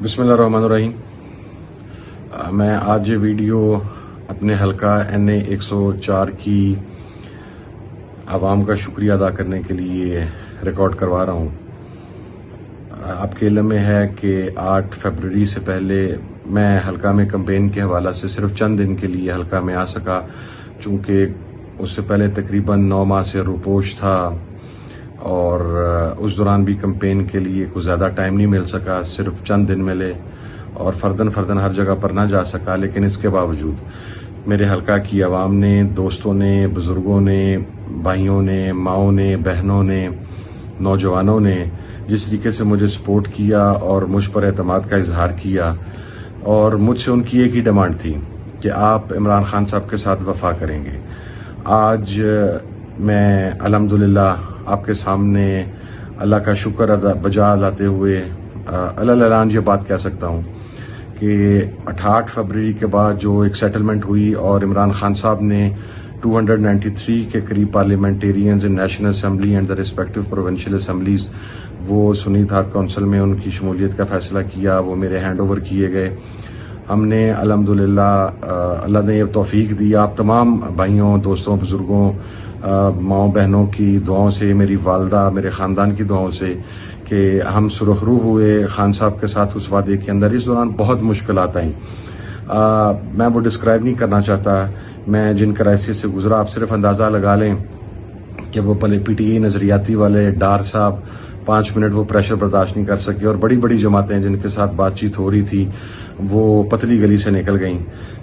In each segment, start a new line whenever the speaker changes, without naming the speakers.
بسم اللہ الرحمن الرحیم۔ میں آج یہ ویڈیو اپنے حلقہ NA 104 کی عوام کا شکریہ ادا کرنے کے لیے ریکارڈ کروا رہا ہوں۔ آپ کے علم میں ہے کہ 8 فروری سے پہلے میں حلقہ میں کمپین کے حوالہ سے صرف چند دن کے لیے حلقہ میں آ سکا، چونکہ اس سے پہلے تقریباً 9 ماہ سے روپوش تھا اور اس دوران بھی کمپین کے لیے کوئی زیادہ ٹائم نہیں مل سکا، صرف چند دن ملے اور فرداً ہر جگہ پر نہ جا سکا۔ لیکن اس کے باوجود میرے حلقہ کی عوام نے، دوستوں نے، بزرگوں نے، بھائیوں نے، ماؤں نے، بہنوں نے، نوجوانوں نے جس طریقے سے مجھے سپورٹ کیا اور مجھ پر اعتماد کا اظہار کیا، اور مجھ سے ان کی ایک ہی ڈیمانڈ تھی کہ آپ عمران خان صاحب کے ساتھ وفا کریں گے۔ آج میں الحمدللہ آپ کے سامنے اللہ کا شکر بجا لاتے ہوئے اعلان یہ بات کہہ سکتا ہوں کہ 8 فروری کے بعد جو ایک سیٹلمنٹ ہوئی اور عمران خان صاحب نے 293 کے قریب parliamentarians in national assembly and the respective provincial assemblies, وہ سنی اتحاد کونسل میں ان کی شمولیت کا فیصلہ کیا، وہ میرے ہینڈ اوور کیے گئے۔ ہم نے الحمدللہ اللہ نے یہ توفیق دی، آپ تمام بھائیوں، دوستوں، بزرگوں، ماؤں بہنوں کی دعاؤں سے، میری والدہ، میرے خاندان کی دعاؤں سے، کہ ہم سرخ رو ہوئے خان صاحب کے ساتھ اس وعدے کے اندر۔ اس دوران بہت مشکلات آئیں، میں وہ ڈسکرائب نہیں کرنا چاہتا، میں جن کرائسس سے گزرا آپ صرف اندازہ لگا لیں کہ وہ پہلے PTI نظریاتی والے ڈار صاحب 5 منٹ وہ پریشر برداشت نہیں کر سکے، اور بڑی بڑی جماعتیں جن کے ساتھ بات چیت ہو رہی تھی وہ پتلی گلی سے نکل گئیں۔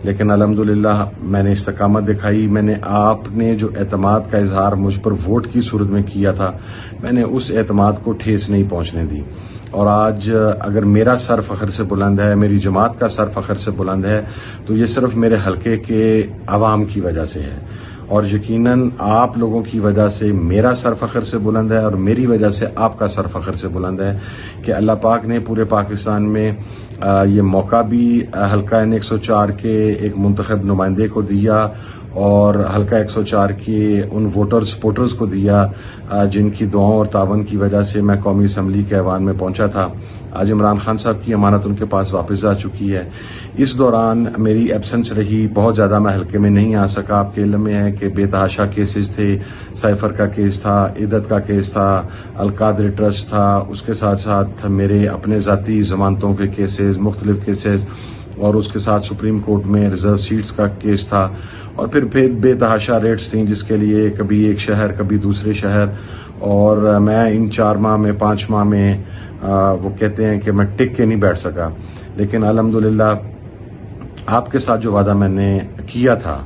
لیکن الحمدللہ میں نے استقامت دکھائی، میں نے آپ نے جو اعتماد کا اظہار مجھ پر ووٹ کی صورت میں کیا تھا، میں نے اس اعتماد کو ٹھیس نہیں پہنچنے دی۔ اور آج اگر میرا سر فخر سے بلند ہے، میری جماعت کا سر فخر سے بلند ہے، تو یہ صرف میرے حلقے کے عوام کی وجہ سے ہے، اور یقیناً آپ لوگوں کی وجہ سے میرا سر فخر سے بلند ہے، اور میری وجہ سے آپ کا سر فخر سے بلند ہے کہ اللہ پاک نے پورے پاکستان میں یہ موقع بھی حلقہ NA 104 کے ایک منتخب نمائندے کو دیا، اور حلقہ 104 کے ان ووٹر سپورٹرز کو دیا جن کی دعاؤں اور تعاون کی وجہ سے میں قومی اسمبلی کے ایوان میں پہنچا تھا۔ آج عمران خان صاحب کی امانت ان کے پاس واپس آ چکی ہے۔ اس دوران میری ایبسنس رہی، بہت زیادہ میں حلقے میں نہیں آ سکا۔ آپ کے علم میں ہے کہ بے تحاشا کیسز تھے، سائفر کا کیس تھا، عدت کا کیس تھا، القادری ٹرسٹ تھا، اس کے ساتھ ساتھ میرے اپنے ذاتی ضمانتوں کے کیسز، مختلف کیسز، اور اس کے ساتھ سپریم کورٹ میں ریزرو سیٹس کا کیس تھا، اور پھر بے تحاشا ریٹس تھیں جس کے لیے کبھی ایک شہر کبھی دوسرے شہر، اور میں ان 4 ماہ میں 5 ماہ میں وہ کہتے ہیں کہ میں ٹک کے نہیں بیٹھ سکا۔ لیکن الحمدللہ آپ کے ساتھ جو وعدہ میں نے کیا تھا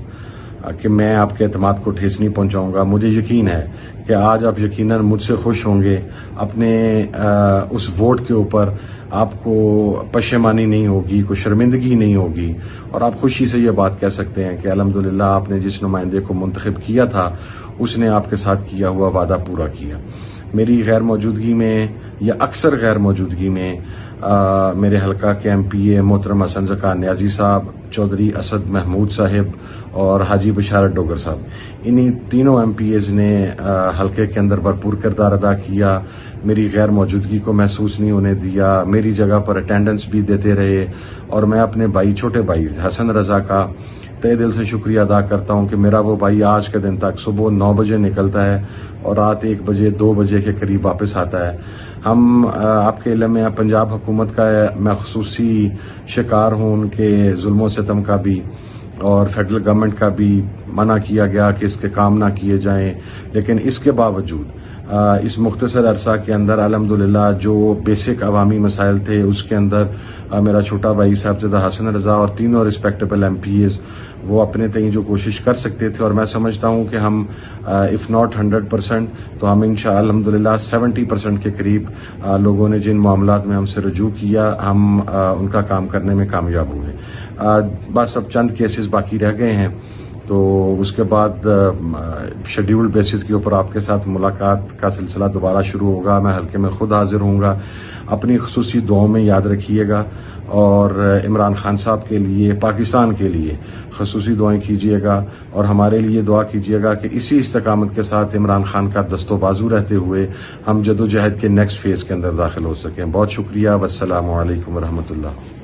کہ میں آپ کے اعتماد کو ٹھیس نہیں پہنچاؤں گا، مجھے یقین ہے کہ آج آپ یقیناً مجھ سے خوش ہوں گے۔ اپنے اس ووٹ کے اوپر آپ کو پشیمانی نہیں ہوگی، کوئی شرمندگی نہیں ہوگی، اور آپ خوشی سے یہ بات کہہ سکتے ہیں کہ الحمدللہ آپ نے جس نمائندے کو منتخب کیا تھا اس نے آپ کے ساتھ کیا ہوا وعدہ پورا کیا۔ میری غیر موجودگی میں یا اکثر غیر موجودگی میں میرے حلقہ کے MPA محترم حسن زکا نیازی صاحب، چودھری اسد محمود صاحب اور حاجی بشارت ڈوگر صاحب، انہی تینوں MPAs نے حلقے کے اندر بھرپور کردار ادا کیا، میری غیر موجودگی کو محسوس نہیں ہونے دیا، میری جگہ پر اٹینڈنس بھی دیتے رہے، اور میں اپنے بھائی، چھوٹے بھائی حسن رضا کا تہ دل سے شکریہ ادا کرتا ہوں کہ میرا وہ بھائی آج کے دن تک صبح 9 بجے نکلتا ہے اور رات 1 بجے 2 بجے کے قریب واپس آتا ہے۔ ہم آپ کے علم میں پنجاب حکومت کا میں خصوصی شکار ہوں، ان کے ظلم و ستم کا بھی، اور فیڈرل گورنمنٹ کا بھی منع کیا گیا کہ اس کے کام نہ کیے جائیں، لیکن اس کے باوجود اس مختصر عرصہ کے اندر الحمدللہ جو بیسک عوامی مسائل تھے اس کے اندر میرا چھوٹا بھائی صاحبزادہ حسن رضا اور تینوں ریسپیکٹیبل MPAs وہ اپنے تئیں جو کوشش کر سکتے تھے، اور میں سمجھتا ہوں کہ ہم اف ناٹ 100% تو ہم انشاءاللہ الحمدللہ 70% کے قریب لوگوں نے جن معاملات میں ہم سے رجوع کیا، ہم ان کا کام کرنے میں کامیاب ہوئے۔ بس اب چند کیسز باقی رہ گئے ہیں، تو اس کے بعد شیڈیولڈ بیسس کے اوپر آپ کے ساتھ ملاقات کا سلسلہ دوبارہ شروع ہوگا. میں حلقے میں خود حاضر ہوں گا. اپنی خصوصی دعاؤں میں یاد رکھیے گا اور عمران خان صاحب کے لیے، پاکستان کے لیے خصوصی دعائیں کیجیے گا اور ہمارے لیے دعا کیجیے گا کہ اسی استقامت کے ساتھ عمران خان کا دست و بازو رہتے ہوئے ہم جدوجہد کے نیکسٹ فیز کے اندر داخل ہو سکیں. بہت شکریہ. والسلام علیکم ورحمۃ اللہ.